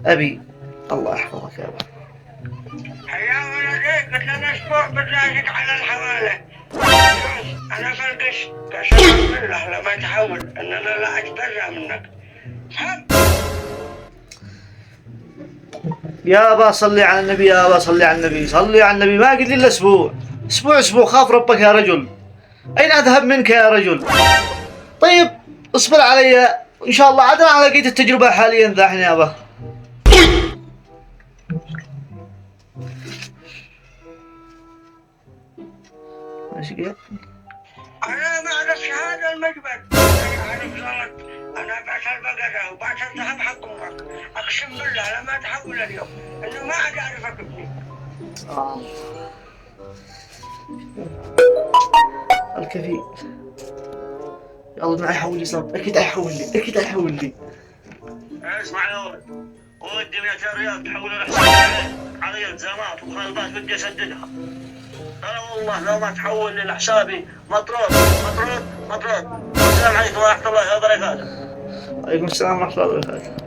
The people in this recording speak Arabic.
أبي الله يحفظك يا أبا. يا ولدي قلت لنا اسبوع بتلاقيك على الحوالة. انا بلقش قسما بالله لما تحول اننا لا اتبرى منك. فهم؟ يا أبا صلي على النبي، يا أبا صلي على النبي، صلي على النبي. ما قلت لي إلا أسبوع، أسبوع، خاف ربك يا رجل. أين أذهب منك يا رجل؟ طيب اصبر علي إن شاء الله. عاد أنا لقيت التجربة حاليا ذا يا أبا. ماشي كده. انا ما اعرفش هذا المجبر. انا اعرف غلط. انا بعت البقرة وبعت الذهب حق امك. اقسم بالله لما تحول اليوم انه ما عاد اعرفك ابني. الكفيل يا الله ما يحول لي صوت. اكيد حيحول لي، اكيد حيحول لي. اسمع يا ولد، ودي 200 ريال تحول الحساب علي التزامات ومخالفات بدي اسددها. ترى والله لو ما تحول لي لحسابي مطرود مطرود مطرود. السلام عليكم ورحمة الله وبركاته. وعليكم السلام ورحمة الله وبركاته.